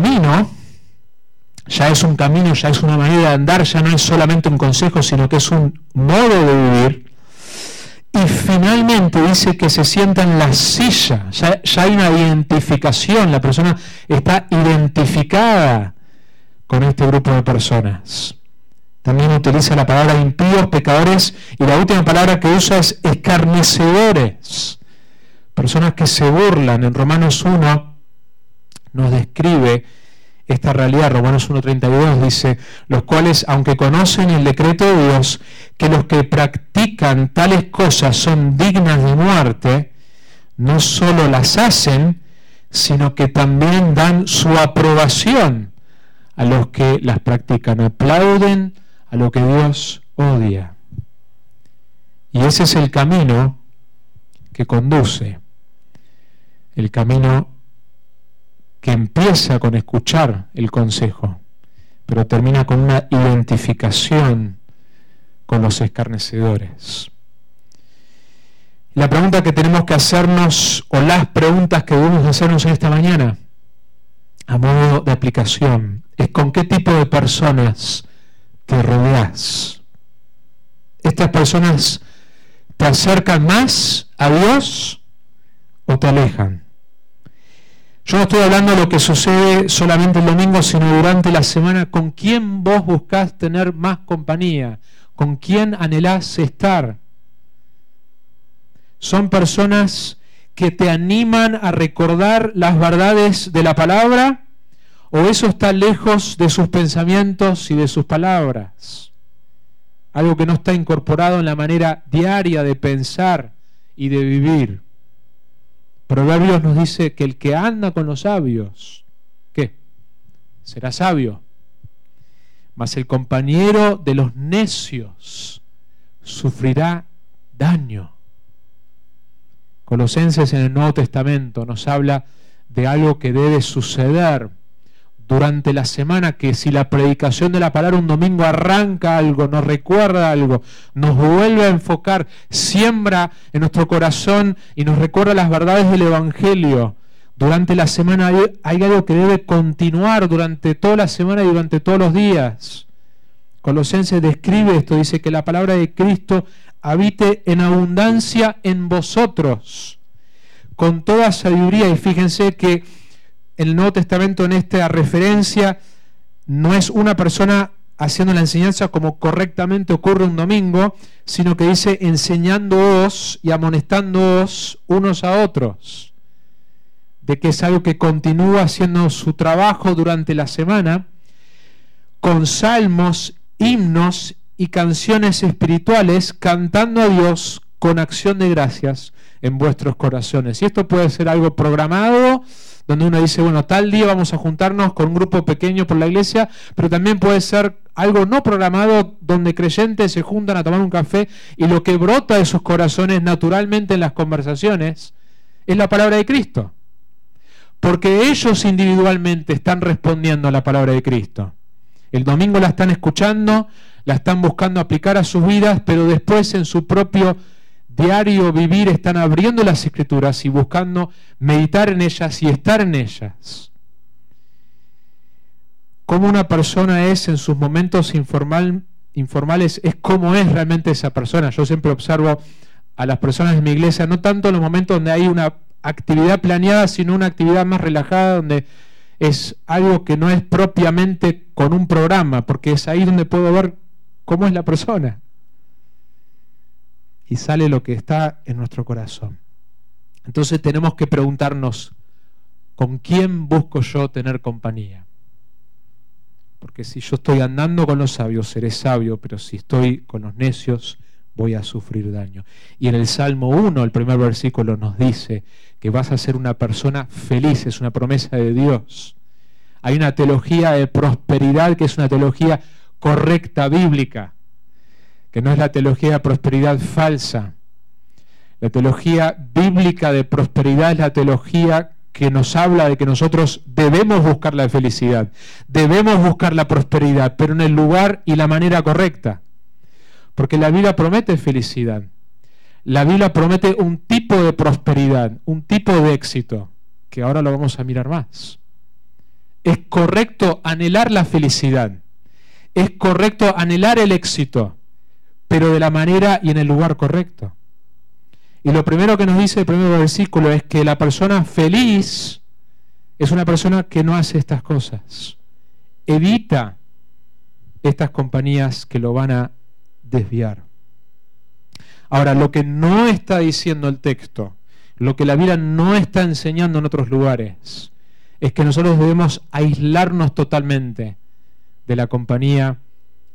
camino ya es un camino, ya es una manera de andar, ya no es solamente un consejo, sino que es un modo de vivir. Y finalmente dice que se sienta en la silla, ya hay una identificación, la persona está identificada con este grupo de personas. También utiliza la palabra impíos, pecadores, y la última palabra que usa es escarnecedores, personas que se burlan. En Romanos 1 nos describe esta realidad. Romanos 1:32 dice: los cuales, aunque conocen el decreto de Dios, que los que practican tales cosas son dignas de muerte, no solo las hacen, sino que también dan su aprobación a los que las practican, aplauden a lo que Dios odia. Y ese es el camino que conduce, el camino que empieza con escuchar el consejo, pero termina con una identificación con los escarnecedores. La pregunta que tenemos que hacernos, o las preguntas que debemos hacernos en esta mañana, a modo de aplicación, es: ¿con qué tipo de personas te rodeas? ¿Estas personas te acercan más a Dios o te alejan? Yo no estoy hablando de lo que sucede solamente el domingo, sino durante la semana. ¿Con quién vos buscás tener más compañía? ¿Con quién anhelás estar? ¿Son personas que te animan a recordar las verdades de la palabra? ¿O eso está lejos de sus pensamientos y de sus palabras? Algo que no está incorporado en la manera diaria de pensar y de vivir. Proverbios nos dice que el que anda con los sabios, ¿qué? Será sabio. Mas el compañero de los necios sufrirá daño. Colosenses en el Nuevo Testamento nos habla de algo que debe suceder durante la semana, que si la predicación de la palabra un domingo arranca algo, nos recuerda algo, nos vuelve a enfocar, siembra en nuestro corazón y nos recuerda las verdades del Evangelio, durante la semana hay algo que debe continuar durante toda la semana y durante todos los días. Colosenses describe esto, dice que la palabra de Cristo habite en abundancia en vosotros, con toda sabiduría. Y fíjense que en el Nuevo Testamento, en esta referencia, no es una persona haciendo la enseñanza como correctamente ocurre un domingo, sino que dice enseñándoos y amonestándoos unos a otros, de que es algo que continúa haciendo su trabajo durante la semana, con salmos, himnos y canciones espirituales, cantando a Dios con acción de gracias en vuestros corazones. Y esto puede ser algo programado, donde uno dice, bueno, tal día vamos a juntarnos con un grupo pequeño por la iglesia, pero también puede ser algo no programado, donde creyentes se juntan a tomar un café y lo que brota de sus corazones naturalmente en las conversaciones es la palabra de Cristo. Porque ellos individualmente están respondiendo a la palabra de Cristo. El domingo la están escuchando, la están buscando aplicar a sus vidas, pero después en su propio diario vivir están abriendo las Escrituras y buscando meditar en ellas y estar en ellas. Cómo una persona es en sus momentos informales es cómo es realmente esa persona. Yo siempre observo a las personas de mi iglesia, no tanto en los momentos donde hay una actividad planeada, sino una actividad más relajada, donde es algo que no es propiamente con un programa, porque es ahí donde puedo ver cómo es la persona. Y sale lo que está en nuestro corazón. Entonces tenemos que preguntarnos, ¿con quién busco yo tener compañía? Porque si yo estoy andando con los sabios, seré sabio, pero si estoy con los necios, voy a sufrir daño. Y en el Salmo 1, el primer versículo, nos dice que vas a ser una persona feliz, es una promesa de Dios. Hay una teología de prosperidad que es una teología correcta, bíblica, que no es la teología de prosperidad falsa. La teología bíblica de prosperidad es la teología que nos habla de que nosotros debemos buscar la felicidad, debemos buscar la prosperidad, pero en el lugar y la manera correcta. Porque la Biblia promete felicidad. La Biblia promete un tipo de prosperidad, un tipo de éxito, que ahora lo vamos a mirar más. es correcto anhelar la felicidad, es correcto anhelar el éxito, pero de la manera y en el lugar correcto. Y lo primero que nos dice el primer versículo es que la persona feliz es una persona que no hace estas cosas. Evita estas compañías que lo van a desviar. Ahora, lo que no está diciendo el texto, lo que la Biblia no está enseñando en otros lugares, es que nosotros debemos aislarnos totalmente de la compañía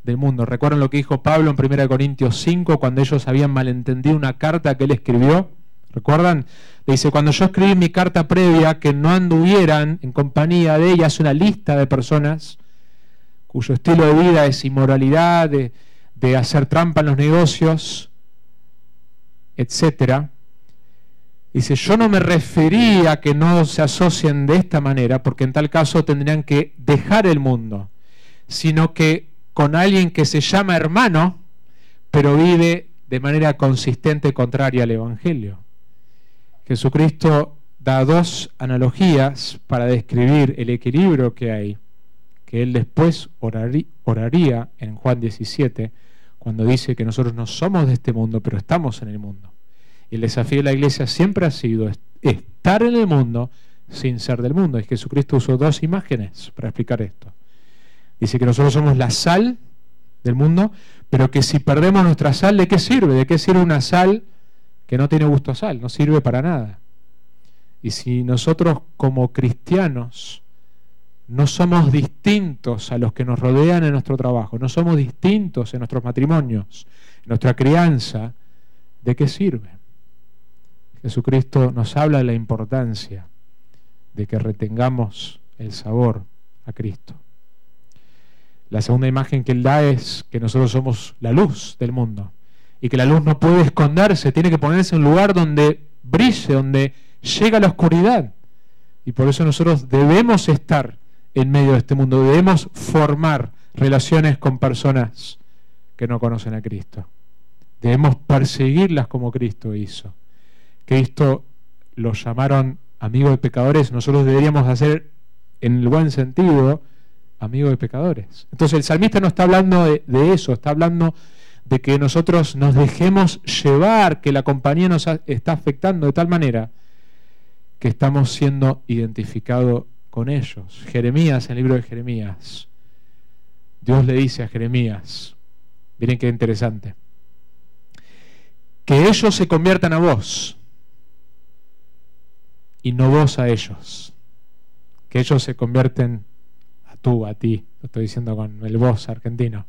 del mundo. ¿Recuerdan lo que dijo Pablo en 1 Corintios 5 cuando ellos habían malentendido una carta que él escribió? ¿Recuerdan? Le dice, cuando yo escribí mi carta previa, que no anduvieran en compañía de ella, es una lista de personas cuyo estilo de vida es inmoralidad, de hacer trampa en los negocios, etcétera. Dice, yo no me refería a que no se asocien de esta manera, porque en tal caso tendrían que dejar el mundo, sino que con alguien que se llama hermano, pero vive de manera consistente contraria al Evangelio. Jesucristo da dos analogías para describir el equilibrio que hay, que él después oraría en Juan 17, cuando dice que nosotros no somos de este mundo, pero estamos en el mundo. Y el desafío de la iglesia siempre ha sido estar en el mundo sin ser del mundo. Y Jesucristo usó dos imágenes para explicar esto. Dice que nosotros somos la sal del mundo, pero que si perdemos nuestra sal, ¿de qué sirve? ¿De qué sirve una sal que no tiene gusto a sal? No sirve para nada. Y si nosotros como cristianos no somos distintos a los que nos rodean en nuestro trabajo, no somos distintos en nuestros matrimonios, en nuestra crianza, ¿de qué sirve? Jesucristo nos habla de la importancia de que retengamos el sabor a Cristo. La segunda imagen que él da es que nosotros somos la luz del mundo y que la luz no puede esconderse, tiene que ponerse en un lugar donde brille, donde llega la oscuridad. Y por eso nosotros debemos estar en medio de este mundo, debemos formar relaciones con personas que no conocen a Cristo. Debemos perseguirlas como Cristo hizo. Cristo los llamaron amigos de pecadores, nosotros deberíamos hacer, en el buen sentido, amigos de pecadores. Entonces el salmista no está hablando de eso, está hablando de que nosotros nos dejemos llevar, que la compañía nos está afectando de tal manera que estamos siendo identificados con ellos. Jeremías, en el libro de Jeremías, Dios le dice a Jeremías, miren qué interesante, que ellos se conviertan a vos y no vos a ellos, que ellos se convierten a ti, lo estoy diciendo con el vos argentino,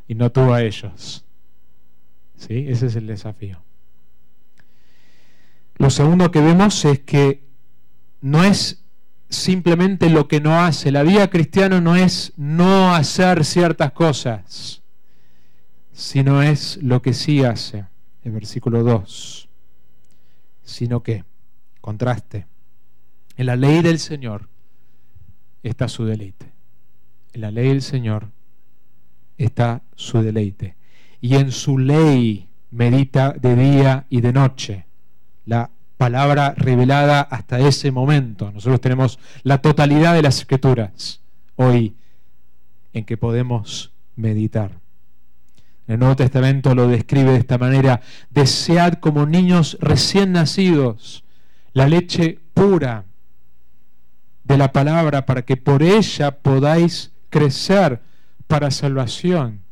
y no tú a ellos. ¿Sí? Ese es el desafío. Lo segundo que vemos es que no es simplemente lo que no hace. La vida cristiana no es no hacer ciertas cosas, sino es lo que sí hace. El versículo 2. Sino que, contraste, en la ley del Señor está su deleite. En la ley del Señor está su deleite. Y en su ley medita de día y de noche. La palabra revelada hasta ese momento. Nosotros tenemos la totalidad de las Escrituras hoy en que podemos meditar. El Nuevo Testamento lo describe de esta manera: desead como niños recién nacidos la leche pura de la palabra, para que por ella podáis crecer para salvación.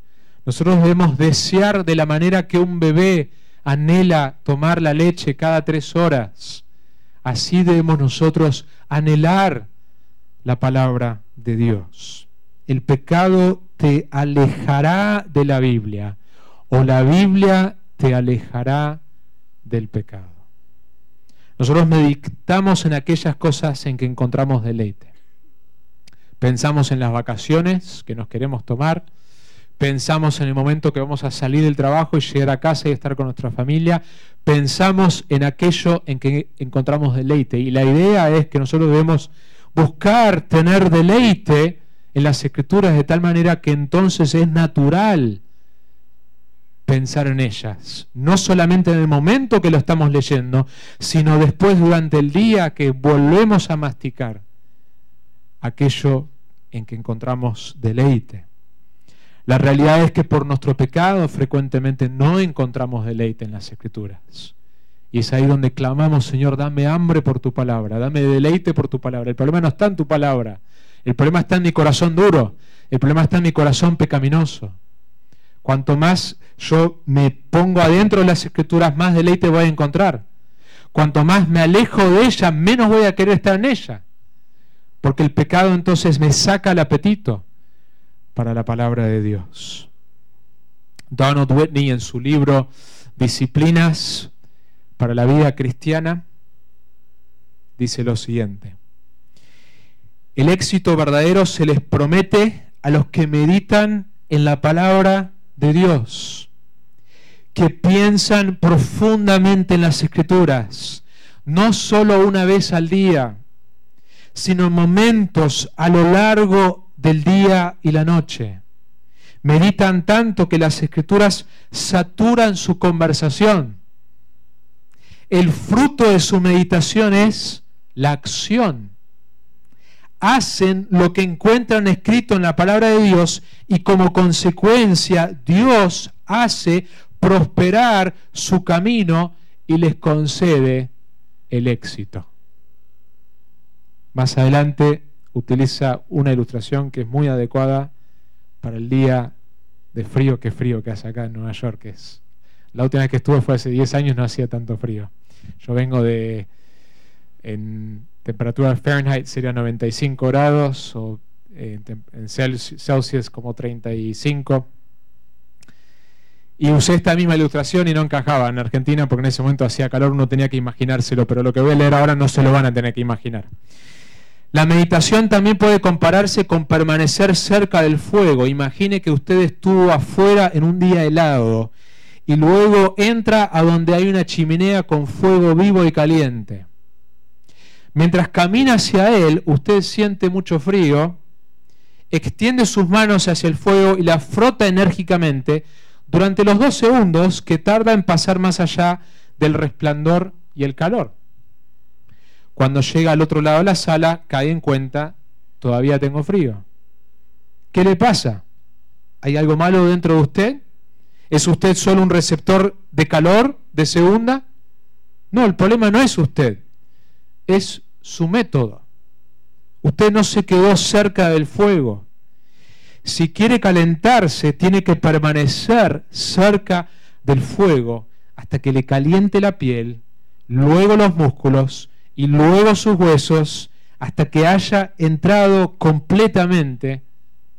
Nosotros debemos desear de la manera que un bebé anhela tomar la leche cada 3 horas. Así debemos nosotros anhelar la palabra de Dios. El pecado te alejará de la Biblia, o la Biblia te alejará del pecado. Nosotros meditamos en aquellas cosas en que encontramos deleite. Pensamos en las vacaciones que nos queremos tomar, pensamos en el momento que vamos a salir del trabajo y llegar a casa y estar con nuestra familia, pensamos en aquello en que encontramos deleite. Y la idea es que nosotros debemos buscar tener deleite en las Escrituras de tal manera que entonces es natural pensar en ellas, no solamente en el momento que lo estamos leyendo, sino después durante el día que volvemos a masticar aquello en que encontramos deleite. La realidad es que por nuestro pecado frecuentemente no encontramos deleite en las Escrituras. Y es ahí donde clamamos: Señor, dame hambre por tu palabra, dame deleite por tu palabra. El problema no está en tu palabra, el problema está en mi corazón duro, el problema está en mi corazón pecaminoso. Cuanto más yo me pongo adentro de las Escrituras, más deleite voy a encontrar. Cuanto más me alejo de ella, menos voy a querer estar en ella. Porque el pecado entonces me saca el apetito para la palabra de Dios. Donald Whitney, en su libro Disciplinas para la vida cristiana, dice lo siguiente: el éxito verdadero se les promete a los que meditan en la palabra de Dios, que piensan profundamente en las Escrituras, no solo una vez al día, sino en momentos a lo largo del día y la noche. Meditan tanto que las Escrituras saturan su conversación. El fruto de su meditación es la acción. Hacen lo que encuentran escrito en la palabra de Dios y como consecuencia Dios hace prosperar su camino y les concede el éxito. Más adelante utiliza una ilustración que es muy adecuada para el día de frío que hace acá en Nueva York. La última vez que estuve fue hace 10 años, no hacía tanto frío. Yo vengo en temperatura Fahrenheit sería 95 grados, o en Celsius como 35. Y usé esta misma ilustración y no encajaba en Argentina porque en ese momento hacía calor, uno tenía que imaginárselo, pero lo que voy a leer ahora no se lo van a tener que imaginar. La meditación también puede compararse con permanecer cerca del fuego. Imagine que usted estuvo afuera en un día helado y luego entra a donde hay una chimenea con fuego vivo y caliente. Mientras camina hacia él, usted siente mucho frío, extiende sus manos hacia el fuego y la frota enérgicamente durante los 2 segundos que tarda en pasar más allá del resplandor y el calor. Cuando llega al otro lado de la sala, cae en cuenta: todavía tengo frío. ¿Qué le pasa? ¿Hay algo malo dentro de usted? ¿Es usted solo un receptor de calor de segunda? No, el problema no es usted, es su método. Usted no se quedó cerca del fuego. Si quiere calentarse, tiene que permanecer cerca del fuego hasta que le caliente la piel, luego los músculos y luego sus huesos, hasta que haya entrado completamente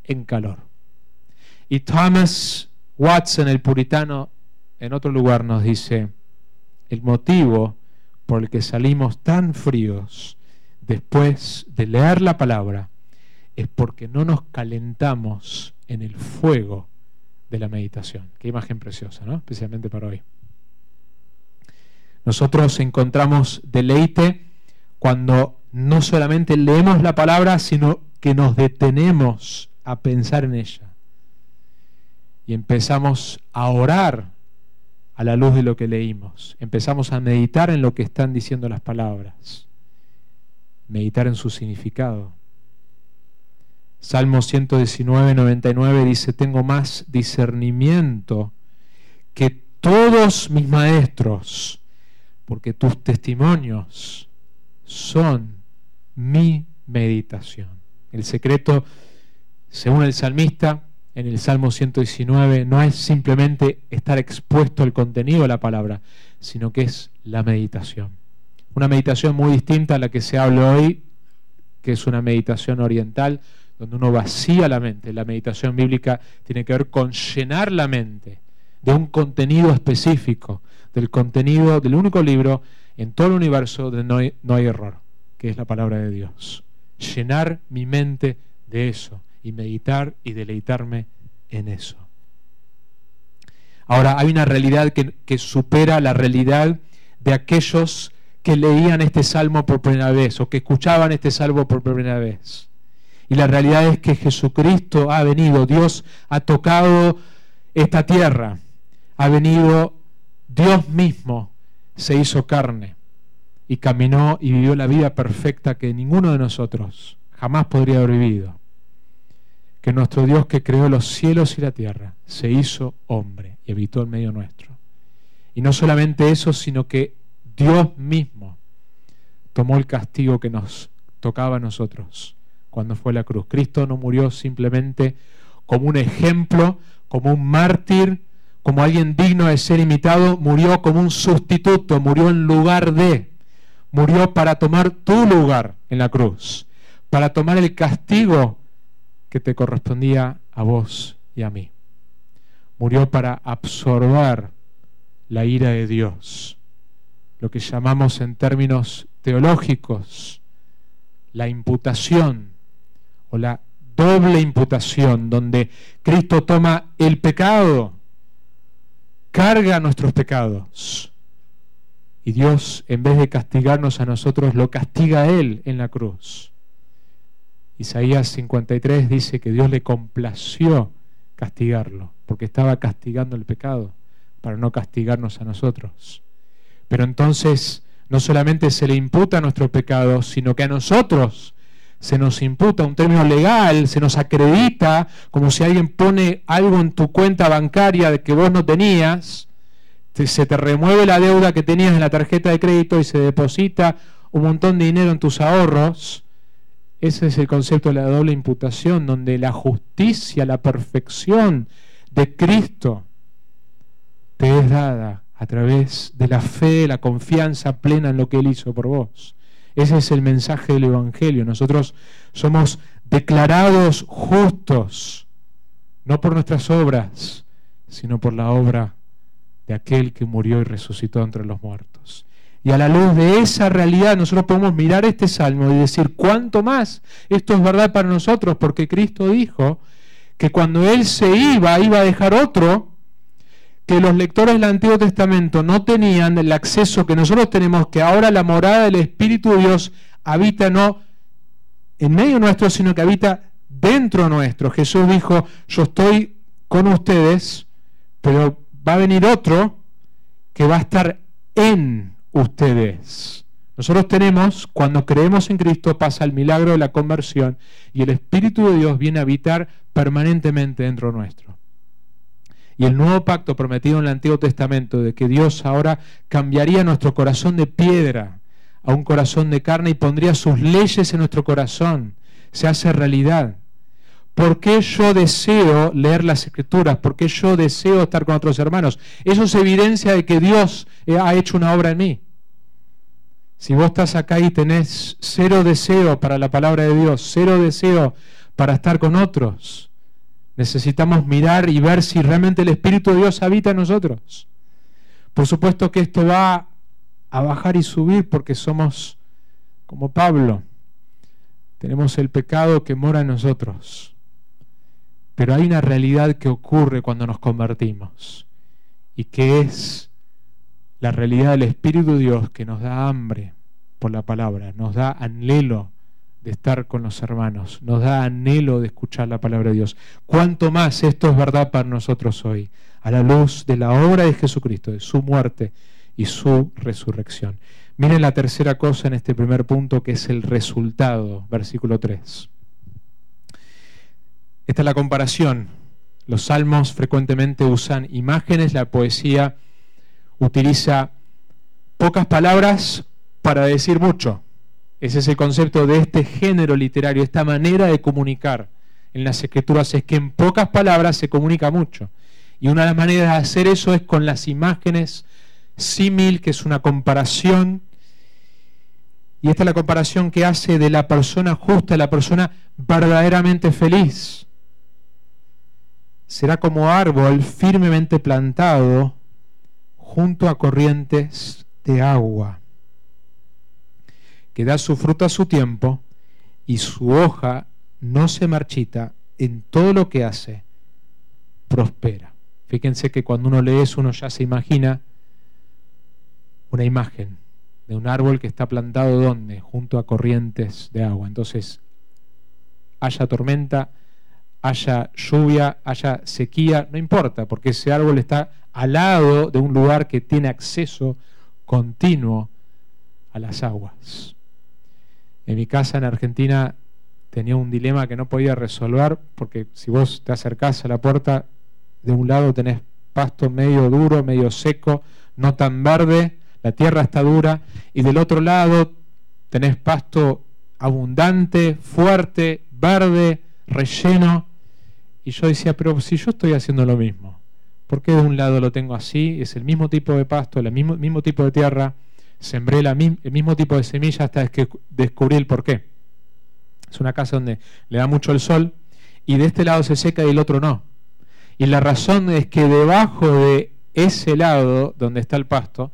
en calor. Y Thomas Watson, el puritano, en otro lugar nos dice: el motivo por el que salimos tan fríos después de leer la palabra es porque no nos calentamos en el fuego de la meditación. Qué imagen preciosa, ¿no? Especialmente para hoy. Nosotros encontramos deleite cuando no solamente leemos la palabra, sino que nos detenemos a pensar en ella. Y empezamos a orar a la luz de lo que leímos. Empezamos a meditar en lo que están diciendo las palabras. Meditar en su significado. Salmo 119, 99 dice: tengo más discernimiento que todos mis maestros, porque tus testimonios son mi meditación. El secreto, según el salmista, en el Salmo 119, no es simplemente estar expuesto al contenido de la palabra, sino que es la meditación. Una meditación muy distinta a la que se habla hoy, que es una meditación oriental, donde uno vacía la mente. La meditación bíblica tiene que ver con llenar la mente de un contenido específico, del contenido del único libro en todo el universo donde no hay error, que es la palabra de Dios. Llenar mi mente de eso y meditar y deleitarme en eso. Ahora, hay una realidad que supera la realidad de aquellos que leían este salmo por primera vez o que escuchaban este salmo por primera vez. Y la realidad es que Jesucristo ha venido, Dios ha tocado esta tierra, ha venido, Dios mismo se hizo carne y caminó y vivió la vida perfecta que ninguno de nosotros jamás podría haber vivido. Que nuestro Dios que creó los cielos y la tierra se hizo hombre y habitó en medio nuestro. Y no solamente eso, sino que Dios mismo tomó el castigo que nos tocaba a nosotros cuando fue a la cruz. Cristo no murió simplemente como un ejemplo, como un mártir, como alguien digno de ser imitado, murió como un sustituto, murió en lugar de, murió para tomar tu lugar en la cruz, para tomar el castigo que te correspondía a vos y a mí. Murió para absorber la ira de Dios, lo que llamamos en términos teológicos la imputación o la doble imputación, donde Cristo toma el pecado, carga nuestros pecados, y Dios, en vez de castigarnos a nosotros, lo castiga a Él en la cruz. Isaías 53 dice que Dios le complació castigarlo, porque estaba castigando el pecado, para no castigarnos a nosotros. Pero entonces, no solamente se le imputa nuestro pecado, sino que a nosotros se nos imputa un término legal, se nos acredita, como si alguien pone algo en tu cuenta bancaria de que vos no tenías, se te remueve la deuda que tenías en la tarjeta de crédito y se deposita un montón de dinero en tus ahorros. Ese es el concepto de la doble imputación, donde la justicia, la perfección de Cristo te es dada a través de la fe, la confianza plena en lo que Él hizo por vos. Ese es el mensaje del Evangelio. Nosotros somos declarados justos, no por nuestras obras, sino por la obra de aquel que murió y resucitó entre los muertos. Y a la luz de esa realidad nosotros podemos mirar este salmo y decir, ¿cuánto más esto es verdad para nosotros? Porque Cristo dijo que cuando Él se iba a dejar otro, que los lectores del Antiguo Testamento no tenían el acceso que nosotros tenemos, que ahora la morada del Espíritu de Dios habita no en medio nuestro, sino que habita dentro nuestro. Jesús dijo, yo estoy con ustedes, pero va a venir otro que va a estar en ustedes. Nosotros tenemos, cuando creemos en Cristo, pasa el milagro de la conversión y el Espíritu de Dios viene a habitar permanentemente dentro nuestro. Y el nuevo pacto prometido en el Antiguo Testamento de que Dios ahora cambiaría nuestro corazón de piedra a un corazón de carne y pondría sus leyes en nuestro corazón, se hace realidad. ¿Por qué yo deseo leer las Escrituras? ¿Por qué yo deseo estar con otros hermanos? Eso es evidencia de que Dios ha hecho una obra en mí. Si vos estás acá y tenés cero deseo para la palabra de Dios, cero deseo para estar con otros, necesitamos mirar y ver si realmente el Espíritu de Dios habita en nosotros. Por supuesto que esto va a bajar y subir porque somos como Pablo. Tenemos el pecado que mora en nosotros. Pero hay una realidad que ocurre cuando nos convertimos y que es la realidad del Espíritu de Dios que nos da hambre por la palabra, nos da anhelo de estar con los hermanos, nos da anhelo de escuchar la palabra de Dios. Cuánto más esto es verdad para nosotros hoy, a la luz de la obra de Jesucristo, de su muerte y su resurrección. Miren la tercera cosa en este primer punto, que es el resultado, versículo 3. Esta es la comparación. Los salmos frecuentemente usan imágenes, la poesía utiliza pocas palabras para decir mucho. Ese es el concepto de este género literario, esta manera de comunicar en las Escrituras, es que en pocas palabras se comunica mucho. Y una de las maneras de hacer eso es con las imágenes, símil, que es una comparación. Y esta es la comparación que hace de la persona justa, la persona verdaderamente feliz. Será como árbol firmemente plantado junto a corrientes de agua, que da su fruto a su tiempo y su hoja no se marchita, en todo lo que hace prospera. Fíjense que cuando uno lee eso, uno ya se imagina una imagen de un árbol que está plantado ¿dónde? Junto a corrientes de agua. Entonces, haya tormenta, haya lluvia, haya sequía, no importa, porque ese árbol está al lado de un lugar que tiene acceso continuo a las aguas. En mi casa en Argentina tenía un dilema que no podía resolver, porque si vos te acercás a la puerta, de un lado tenés pasto medio duro, medio seco, no tan verde, la tierra está dura, y del otro lado tenés pasto abundante, fuerte, verde, relleno. Y yo decía, pero si yo estoy haciendo lo mismo, ¿por qué de un lado lo tengo así? Es el mismo tipo de pasto, el mismo tipo de tierra, sembré el mismo tipo de semilla hasta que descubrí el porqué. Es una casa donde le da mucho el sol y de este lado se seca y del otro no. Y la razón es que debajo de ese lado donde está el pasto,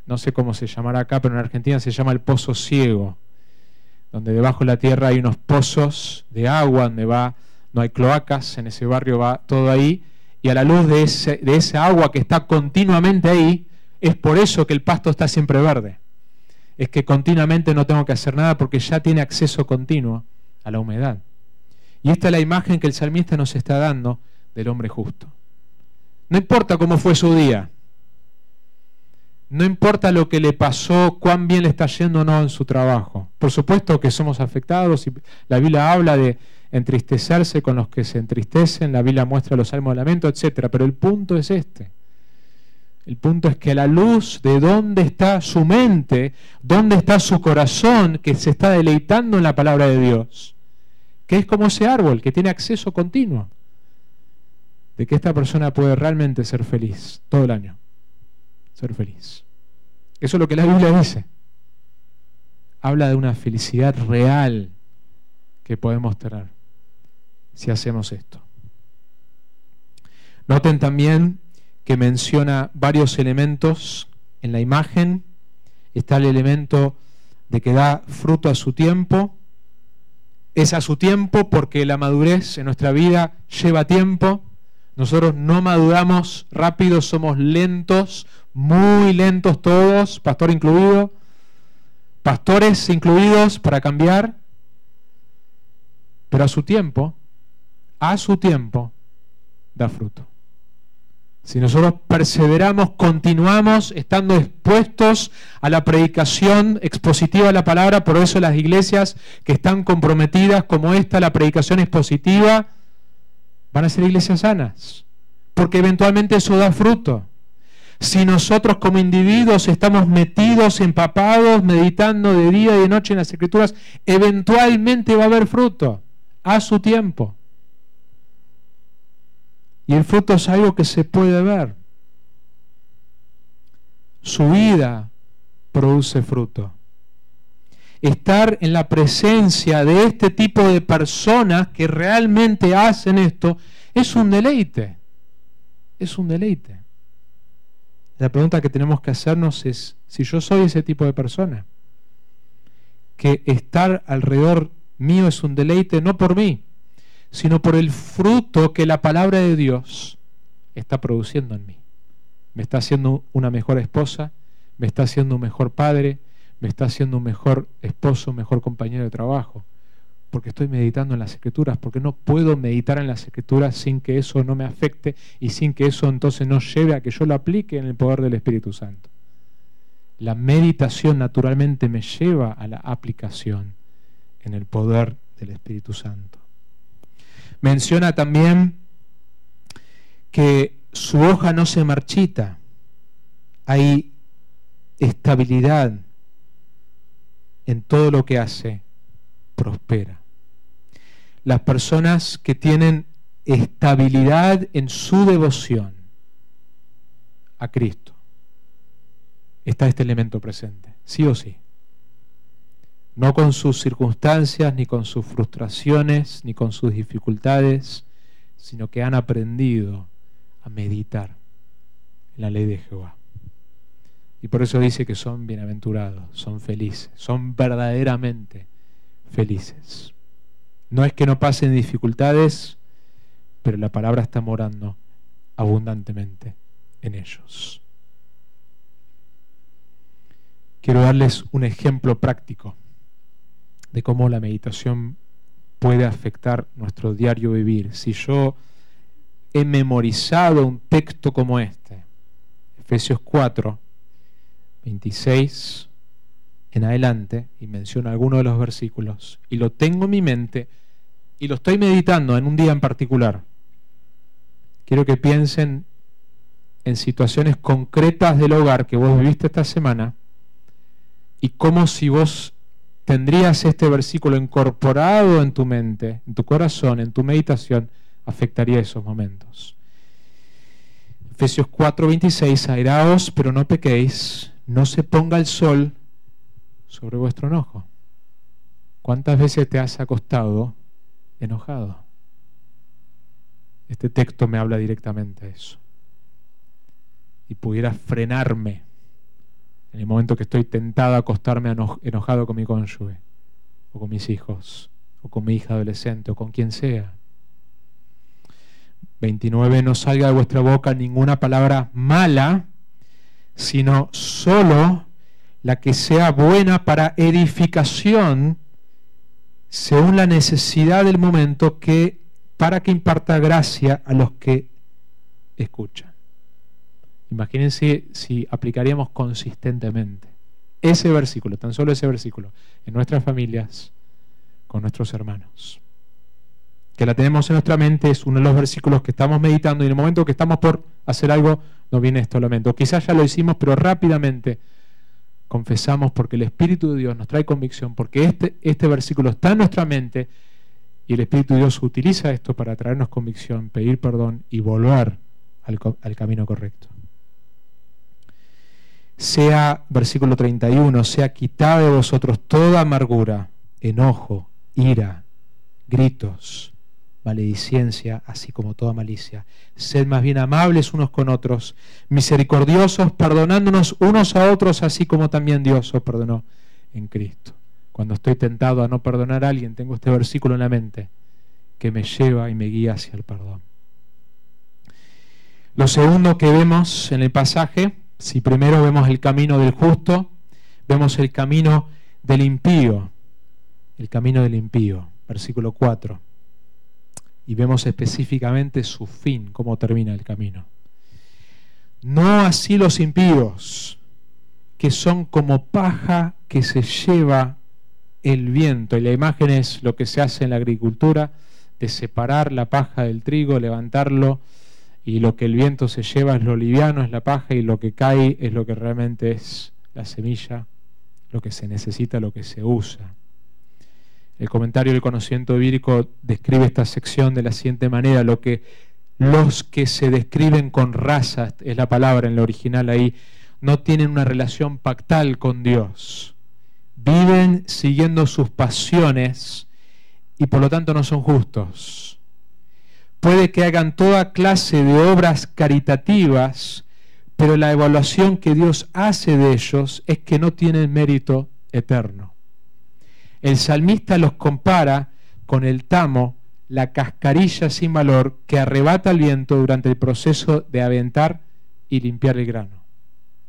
no sé cómo se llamará acá, pero en Argentina se llama el pozo ciego, donde debajo de la tierra hay unos pozos de agua, donde no hay cloacas, en ese barrio va todo ahí, y a la luz de esa agua que está continuamente ahí, es por eso que el pasto está siempre verde. Es que continuamente no tengo que hacer nada porque ya tiene acceso continuo a la humedad. Y esta es la imagen que el salmista nos está dando del hombre justo. No importa cómo fue su día, no importa lo que le pasó, cuán bien le está yendo o no en su trabajo. Por supuesto que somos afectados y la Biblia habla de entristecerse con los que se entristecen, la Biblia muestra los salmos de lamento, etc. Pero el punto es este. El punto es que a la luz de dónde está su mente, dónde está su corazón, que se está deleitando en la palabra de Dios, que es como ese árbol que tiene acceso continuo, de que esta persona puede realmente ser feliz todo el año. Ser feliz. Eso es lo que la Biblia dice. Habla de una felicidad real que podemos tener si hacemos esto. Noten también que menciona varios elementos en la imagen. Está el elemento de que da fruto a su tiempo. Es a su tiempo porque la madurez en nuestra vida lleva tiempo. Nosotros no maduramos rápido, somos lentos, muy lentos todos, pastor incluido, pastores incluidos para cambiar, pero a su tiempo, da fruto. Si nosotros perseveramos, continuamos estando expuestos a la predicación expositiva de la palabra, por eso las iglesias que están comprometidas como esta, la predicación expositiva, van a ser iglesias sanas, porque eventualmente eso da fruto. Si nosotros como individuos estamos metidos, empapados, meditando de día y de noche en las Escrituras, eventualmente va a haber fruto, a su tiempo. Y el fruto es algo que se puede ver. Su vida produce fruto. Estar en la presencia de este tipo de personas que realmente hacen esto es un deleite. Es un deleite. La pregunta que tenemos que hacernos es si yo soy ese tipo de persona, que estar alrededor mío es un deleite no por mí, sino por el fruto que la palabra de Dios está produciendo en mí. Me está haciendo una mejor esposa, me está haciendo un mejor padre, me está haciendo un mejor esposo, un mejor compañero de trabajo, porque estoy meditando en las Escrituras, porque no puedo meditar en las Escrituras sin que eso no me afecte y sin que eso entonces no lleve a que yo lo aplique en el poder del Espíritu Santo. La meditación naturalmente me lleva a la aplicación en el poder del Espíritu Santo. Menciona también que su hoja no se marchita, hay estabilidad en todo lo que hace, prospera. Las personas que tienen estabilidad en su devoción a Cristo, está este elemento presente, sí o sí. No con sus circunstancias, ni con sus frustraciones, ni con sus dificultades, sino que han aprendido a meditar en la ley de Jehová. Y por eso dice que son bienaventurados, son felices, son verdaderamente felices. No es que no pasen dificultades, pero la palabra está morando abundantemente en ellos. Quiero darles un ejemplo práctico de cómo la meditación puede afectar nuestro diario vivir. Si yo he memorizado un texto como este, Efesios 4, 26 en adelante, y menciono algunos de los versículos, y lo tengo en mi mente, y lo estoy meditando en un día en particular. Quiero que piensen en situaciones concretas del hogar que vos viviste esta semana, y cómo si vos tendrías este versículo incorporado en tu mente, en tu corazón, en tu meditación, afectaría esos momentos. Efesios 4:26, airaos, pero no pequéis, no se ponga el sol sobre vuestro enojo. ¿Cuántas veces te has acostado enojado? Este texto me habla directamente de eso. Y pudiera frenarme en el momento que estoy tentado a acostarme enojado con mi cónyuge, o con mis hijos, o con mi hija adolescente, o con quien sea. 29, no salga de vuestra boca ninguna palabra mala, sino solo la que sea buena para edificación, según la necesidad del momento, para que imparta gracia a los que escuchan. Imagínense si aplicaríamos consistentemente ese versículo, tan solo ese versículo, en nuestras familias, con nuestros hermanos. Que la tenemos en nuestra mente, es uno de los versículos que estamos meditando, y en el momento que estamos por hacer algo, nos viene esto a la mente. O quizás ya lo hicimos, pero rápidamente confesamos, porque el Espíritu de Dios nos trae convicción, porque este versículo está en nuestra mente, y el Espíritu de Dios utiliza esto para traernos convicción, pedir perdón y volver al camino correcto. Sea, versículo 31, sea quitada de vosotros toda amargura, enojo, ira, gritos, maledicencia, así como toda malicia. Sed más bien amables unos con otros, misericordiosos, perdonándonos unos a otros, así como también Dios os perdonó en Cristo. Cuando estoy tentado a no perdonar a alguien, tengo este versículo en la mente que me lleva y me guía hacia el perdón. Lo segundo que vemos en el pasaje, si primero vemos el camino del justo, vemos el camino del impío. El camino del impío, versículo 4. Y vemos específicamente su fin, cómo termina el camino. No así los impíos, que son como paja que se lleva el viento. Y la imagen es lo que se hace en la agricultura, de separar la paja del trigo, levantarlo, y lo que el viento se lleva es lo liviano, es la paja, y lo que cae es lo que realmente es la semilla, lo que se necesita, lo que se usa. El comentario del conocimiento bíblico describe esta sección de la siguiente manera: los que se describen con raza, es la palabra en la original ahí, no tienen una relación pactal con Dios. Viven siguiendo sus pasiones y por lo tanto no son justos. Puede que hagan toda clase de obras caritativas, pero la evaluación que Dios hace de ellos es que no tienen mérito eterno. El salmista los compara con el tamo, la cascarilla sin valor que arrebata el viento durante el proceso de aventar y limpiar el grano.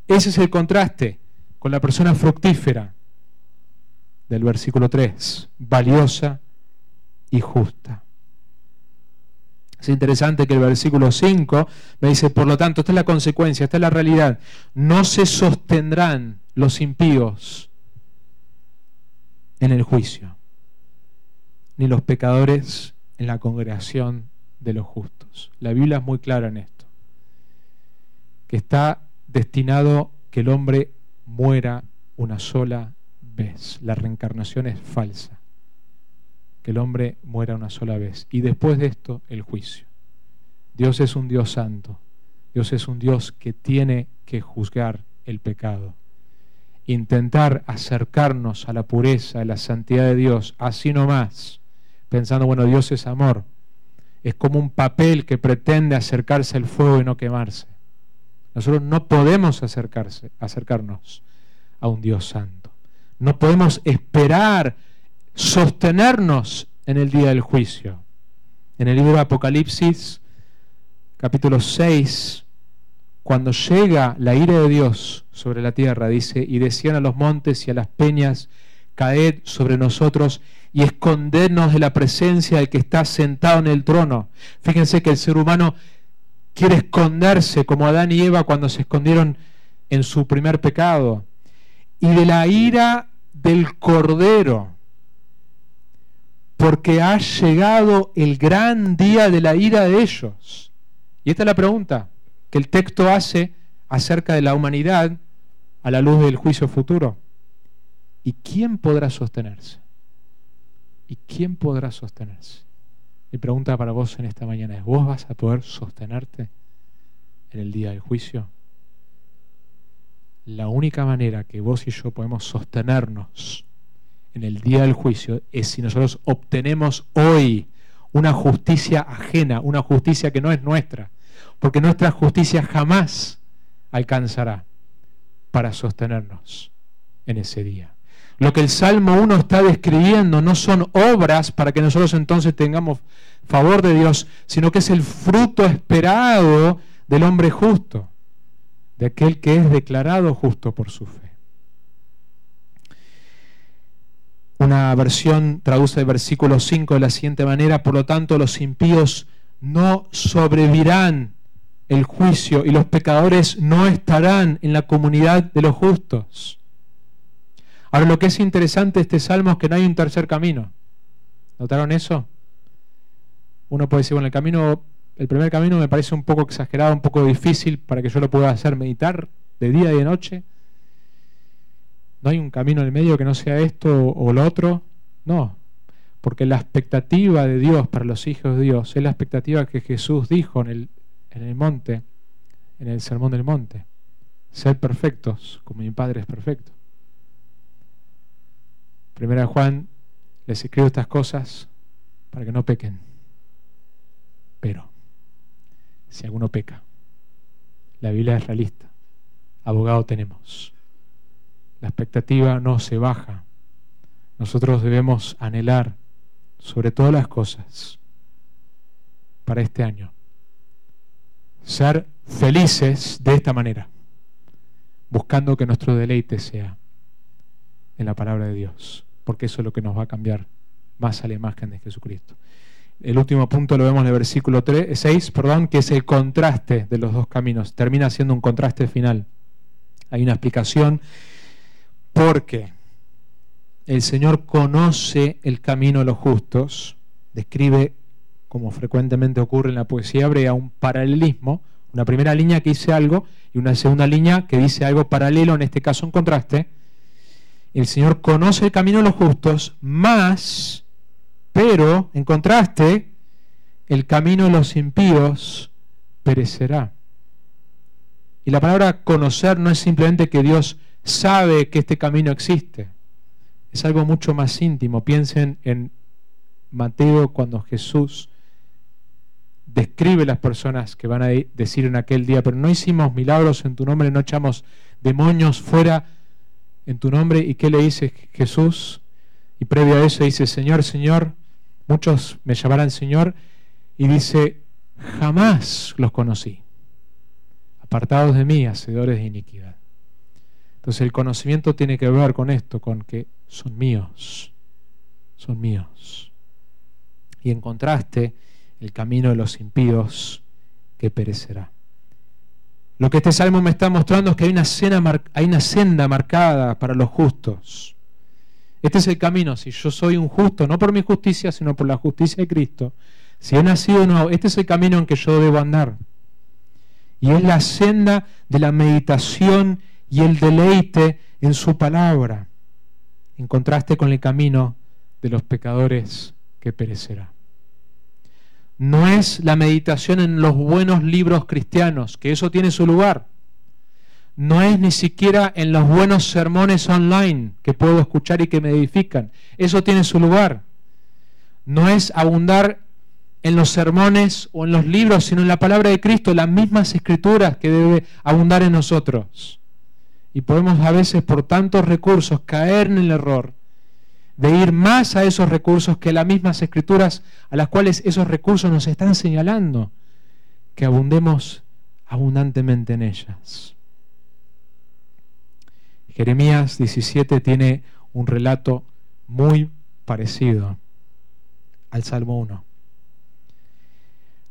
Ese es el contraste con la persona fructífera del versículo 3, valiosa y justa. Es interesante que el versículo 5 me dice, por lo tanto, esta es la consecuencia, esta es la realidad. No se sostendrán los impíos en el juicio, ni los pecadores en la congregación de los justos. La Biblia es muy clara en esto, que está destinado que el hombre muera una sola vez. La reencarnación es falsa, que el hombre muera una sola vez, y después de esto el juicio. Dios es un Dios santo, Dios es un Dios que tiene que juzgar el pecado. Intentar acercarnos a la pureza, a la santidad de Dios, así nomás, pensando, bueno, Dios es amor, es como un papel que pretende acercarse al fuego y no quemarse. Nosotros no podemos acercarnos a un Dios santo. No podemos esperar sostenernos en el día del juicio. En el libro de Apocalipsis, capítulo 6, cuando llega la ira de Dios sobre la tierra, dice, y decían a los montes y a las peñas, caed sobre nosotros y escondednos de la presencia del que está sentado en el trono. Fíjense que el ser humano quiere esconderse, como Adán y Eva cuando se escondieron en su primer pecado, y de la ira del Cordero, porque ha llegado el gran día de la ira de ellos. Y esta es la pregunta que el texto hace acerca de la humanidad a la luz del juicio futuro. ¿Y quién podrá sostenerse? ¿Y quién podrá sostenerse? Mi pregunta para vos en esta mañana es, ¿vos vas a poder sostenerte en el día del juicio? La única manera que vos y yo podemos sostenernos en el día del juicio es si nosotros obtenemos hoy una justicia ajena, una justicia que no es nuestra, porque nuestra justicia jamás alcanzará para sostenernos en ese día. Lo que el Salmo 1 está describiendo no son obras para que nosotros entonces tengamos favor de Dios, sino que es el fruto esperado del hombre justo, de aquel que es declarado justo por su fe. Una versión traduce el versículo 5 de la siguiente manera: por lo tanto los impíos no sobrevivirán el juicio y los pecadores no estarán en la comunidad de los justos. Ahora, lo que es interesante de este salmo es que no hay un tercer camino. ¿Notaron eso? Uno puede decir, bueno, el primer camino me parece un poco exagerado, un poco difícil para que yo lo pueda hacer meditar de día y de noche. ¿No hay un camino en el medio que no sea esto o lo otro? No, porque la expectativa de Dios para los hijos de Dios es la expectativa que Jesús dijo en el monte, en el Sermón del Monte: ser perfectos como mi Padre es perfecto. Primera de Juan: les escribo estas cosas para que no pequen. Pero si alguno peca, la Biblia es realista, abogado tenemos. La expectativa no se baja. Nosotros debemos anhelar sobre todas las cosas para este año ser felices de esta manera, buscando que nuestro deleite sea en la palabra de Dios, porque eso es lo que nos va a cambiar más a la imagen de Jesucristo. El último punto lo vemos en el versículo 6, que es el contraste de los dos caminos. Termina siendo un contraste final. Hay una explicación: porque el Señor conoce el camino de los justos. Describe, como frecuentemente ocurre en la poesía hebrea, un paralelismo, una primera línea que dice algo y una segunda línea que dice algo paralelo, en este caso un contraste. El Señor conoce el camino de los justos, pero, en contraste, el camino de los impíos perecerá. Y la palabra conocer no es simplemente que Dios sabe que este camino existe. Es algo mucho más íntimo. Piensen en Mateo, cuando Jesús describe las personas que van a decir en aquel día: pero no hicimos milagros en tu nombre, no echamos demonios fuera en tu nombre. ¿Y qué le dice Jesús? Y previo a eso dice: Señor, Señor, muchos me llamarán Señor. Y dice: jamás los conocí. Apartados de mí, hacedores de iniquidad. Entonces el conocimiento tiene que ver con esto, con que son míos. Son míos. Y en contraste, el camino de los impíos que perecerá. Lo que este salmo me está mostrando es que hay una senda marcada para los justos. Este es el camino. Si yo soy un justo, no por mi justicia, sino por la justicia de Cristo, si he nacido de nuevo, este es el camino en que yo debo andar. Y es la senda de la meditación y el deleite en su palabra, en contraste con el camino de los pecadores que perecerá. No es la meditación en los buenos libros cristianos, que eso tiene su lugar. No es ni siquiera en los buenos sermones online que puedo escuchar y que me edifican. Eso tiene su lugar. No es abundar en los sermones o en los libros, sino en la palabra de Cristo, las mismas escrituras que debe abundar en nosotros. Y podemos a veces, por tantos recursos, caer en el error de ir más a esos recursos que a las mismas escrituras a las cuales esos recursos nos están señalando, que abundemos abundantemente en ellas. Jeremías 17 tiene un relato muy parecido al Salmo 1.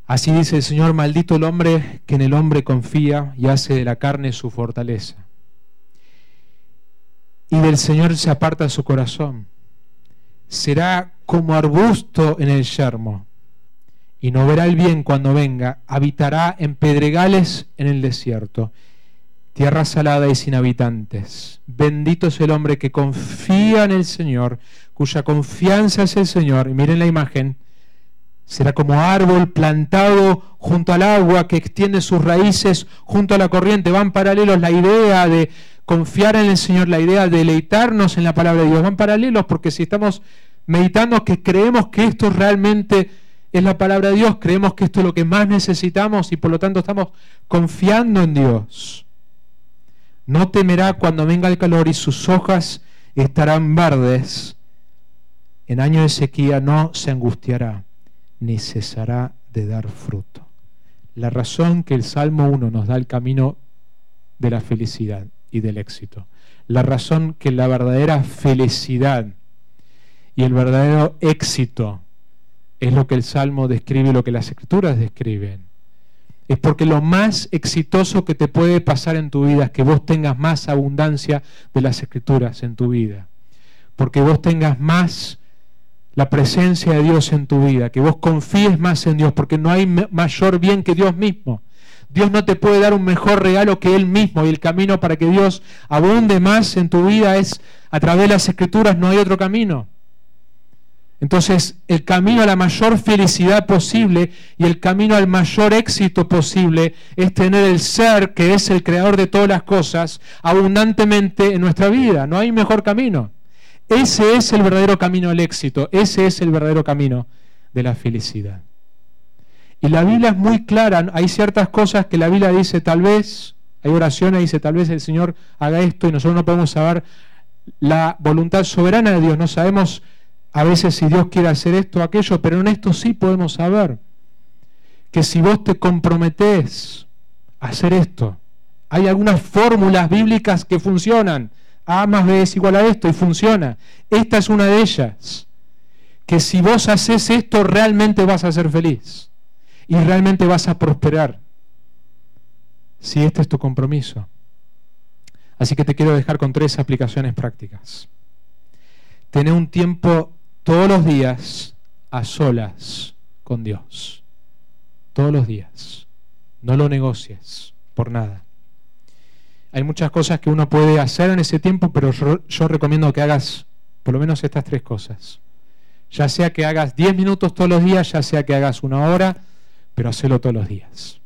Así dice el Señor: maldito el hombre que en el hombre confía y hace de la carne su fortaleza. y del Señor se aparta su corazón. Será como arbusto en el yermo, y no verá el bien cuando venga. Habitará en pedregales en el desierto, tierra salada y sin habitantes. Bendito es el hombre que confía en el Señor, cuya confianza es el Señor. Y miren la imagen. Será como árbol plantado junto al agua, que extiende sus raíces junto a la corriente. Van paralelos la idea de confiar en el Señor, la idea de deleitarnos en la palabra de Dios. Van paralelos porque si estamos meditando que creemos que esto realmente es la palabra de Dios, creemos que esto es lo que más necesitamos y por lo tanto estamos confiando en Dios. No temerá cuando venga el calor y sus hojas estarán verdes. En año de sequía no se angustiará, ni cesará de dar fruto. La razón que el Salmo 1 nos da el camino de la felicidad y del éxito. La razón que la verdadera felicidad y el verdadero éxito es lo que el Salmo describe y lo que las Escrituras describen. Es porque lo más exitoso que te puede pasar en tu vida es que vos tengas más abundancia de las Escrituras en tu vida. Porque vos tengas más la presencia de Dios en tu vida, que vos confíes más en Dios, porque no hay mayor bien que Dios mismo. Dios no te puede dar un mejor regalo que Él mismo, y el camino para que Dios abunde más en tu vida es a través de las Escrituras, no hay otro camino. Entonces, el camino a la mayor felicidad posible y el camino al mayor éxito posible es tener el ser, que es el creador de todas las cosas, abundantemente en nuestra vida. No hay mejor camino. Ese es el verdadero camino al éxito, ese es el verdadero camino de la felicidad. Y la Biblia es muy clara, hay ciertas cosas que la Biblia dice tal vez, hay oraciones, dice tal vez el Señor haga esto y nosotros no podemos saber la voluntad soberana de Dios, no sabemos a veces si Dios quiere hacer esto o aquello, pero en esto sí podemos saber que si vos te comprometés a hacer esto, hay algunas fórmulas bíblicas que funcionan. A más B es igual a esto y funciona. Esta es una de ellas. Que si vos haces esto, realmente vas a ser feliz. Y realmente vas a prosperar. Si este es tu compromiso. Así que te quiero dejar con 3 aplicaciones prácticas. Tener un tiempo todos los días a solas con Dios. Todos los días. No lo negocies por nada. Hay muchas cosas que uno puede hacer en ese tiempo, pero yo recomiendo que hagas por lo menos estas 3 cosas. Ya sea que hagas 10 minutos todos los días, ya sea que hagas 1 hora, pero hacelo todos los días.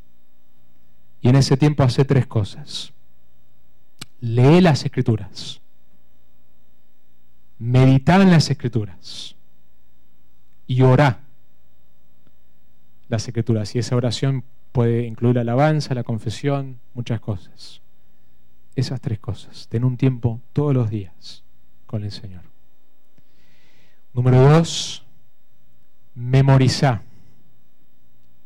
Y en ese tiempo hace 3 cosas. Lee las Escrituras. Medita en las Escrituras. Y orá las Escrituras. Y esa oración puede incluir la alabanza, la confesión, muchas cosas. Esas 3 cosas. Ten un tiempo todos los días con el Señor. Número 2, memorizá.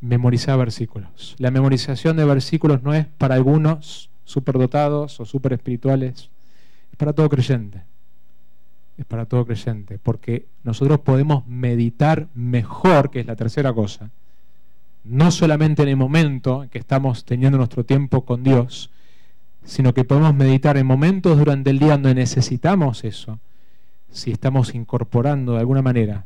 Memorizá versículos. La memorización de versículos no es para algunos superdotados o super espirituales. Es para todo creyente. Es para todo creyente. Porque nosotros podemos meditar mejor, que es la tercera cosa. No solamente en el momento en que estamos teniendo nuestro tiempo con Dios, sino que podemos meditar en momentos durante el día donde necesitamos eso, si estamos incorporando de alguna manera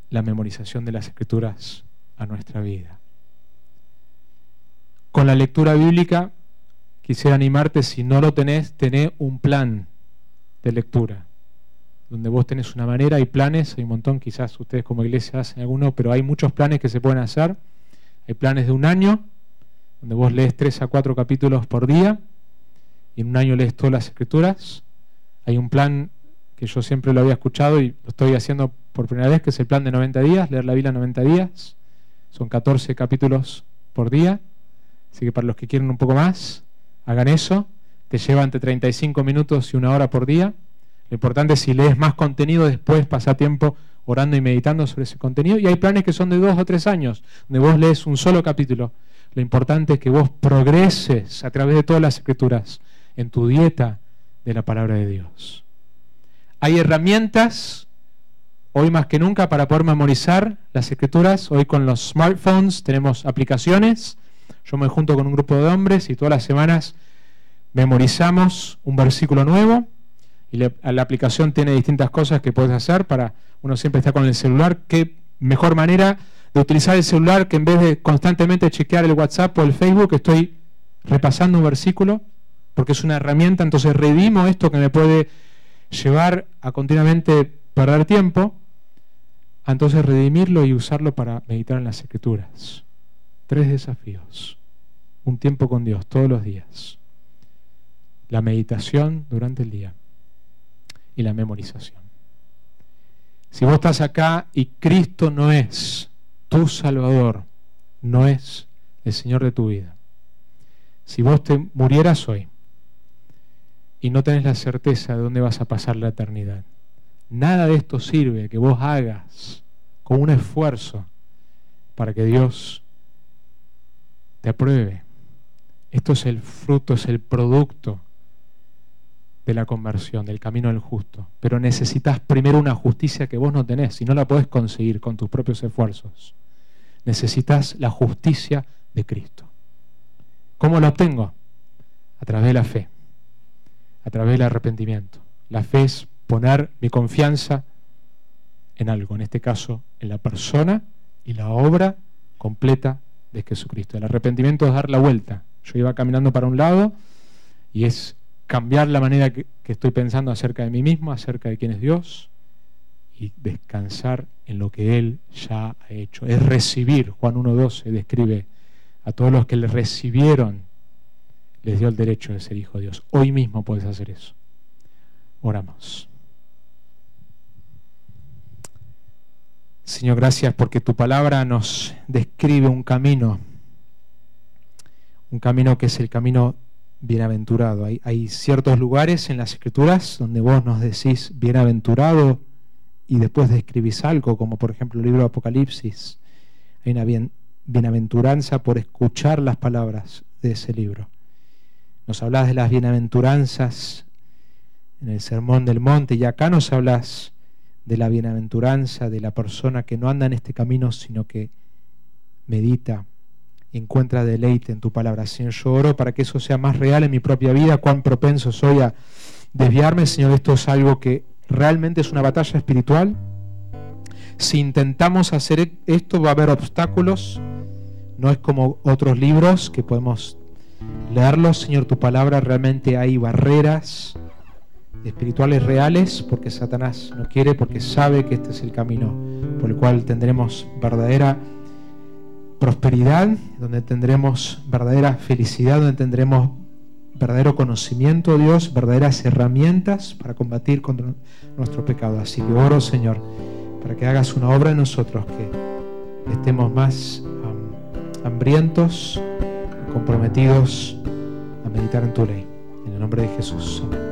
la memorización de las Escrituras a nuestra vida. Con la lectura bíblica, quisiera animarte, si no lo tenés, tené un plan de lectura, donde vos tenés una manera, hay planes, hay un montón, quizás ustedes como iglesia hacen alguno, pero hay muchos planes que se pueden hacer. Hay planes de 1 año, donde vos lees 3 a 4 capítulos por día, y en 1 año lees todas las Escrituras. Hay un plan que yo siempre lo había escuchado y lo estoy haciendo por primera vez, que es el plan de 90 días, leer la Biblia en 90 días. Son 14 capítulos por día, así que para los que quieren un poco más, hagan eso. Te lleva entre 35 minutos y 1 hora por día. Lo importante es, si lees más contenido, después pasar tiempo orando y meditando sobre ese contenido. Y hay planes que son de 2 o 3 años, donde vos lees un solo capítulo. Lo importante es que vos progreses a través de todas las Escrituras en tu dieta de la palabra de Dios. Hay herramientas hoy más que nunca para poder memorizar las Escrituras. Hoy con los smartphones tenemos aplicaciones. Yo me junto con un grupo de hombres y todas las semanas memorizamos un versículo nuevo y la aplicación tiene distintas cosas que puedes hacer para uno siempre está con el celular. ¿Qué mejor manera de utilizar el celular que en vez de constantemente chequear el WhatsApp o el Facebook, estoy repasando un versículo? Porque es una herramienta, entonces redimo esto que me puede llevar a continuamente perder tiempo, a entonces redimirlo y usarlo para meditar en las Escrituras. 3 desafíos. Un tiempo con Dios todos los días. La meditación durante el día y la memorización. Si vos estás acá y Cristo no es tu Salvador, no es el Señor de tu vida, si vos te murieras hoy y no tenés la certeza de dónde vas a pasar la eternidad, nada de esto sirve que vos hagas con un esfuerzo para que Dios te apruebe. Esto es el fruto, es el producto de la conversión, del camino del justo. Pero necesitas primero una justicia que vos no tenés y no la podés conseguir con tus propios esfuerzos. Necesitas la justicia de Cristo. ¿Cómo la obtengo? A través de la fe, a través del arrepentimiento. La fe es poner mi confianza en algo, en este caso en la persona y la obra completa de Jesucristo. El arrepentimiento es dar la vuelta. Yo iba caminando para un lado y es cambiar la manera que estoy pensando acerca de mí mismo, acerca de quién es Dios, y descansar en lo que Él ya ha hecho. Es recibir. Juan 1:12 describe a todos los que le recibieron, les dio el derecho de ser hijo de Dios. Hoy mismo puedes hacer eso. Oramos. Señor, gracias porque tu palabra nos describe un camino que es el camino bienaventurado. Hay ciertos lugares en las Escrituras donde vos nos decís bienaventurado y después describís algo, como por ejemplo el libro de Apocalipsis. Hay una bienaventuranza por escuchar las palabras de ese libro. Nos hablas de las bienaventuranzas en el Sermón del Monte, y acá nos hablas de la bienaventuranza de la persona que no anda en este camino, sino que medita y encuentra deleite en tu palabra. Señor, yo oro para que eso sea más real en mi propia vida. Cuán propenso soy a desviarme, Señor. Esto es algo que realmente es una batalla espiritual. Si intentamos hacer esto, va a haber obstáculos. No es como otros libros que podemos leerlos. Señor, tu palabra, realmente hay barreras espirituales reales, porque Satanás no quiere, porque sabe que este es el camino por el cual tendremos verdadera prosperidad, donde tendremos verdadera felicidad, donde tendremos verdadero conocimiento de Dios, verdaderas herramientas para combatir contra nuestro pecado. Así que oro, Señor, para que hagas una obra en nosotros, que estemos más hambrientos, comprometidos a meditar en tu ley. En el nombre de Jesús. Amén.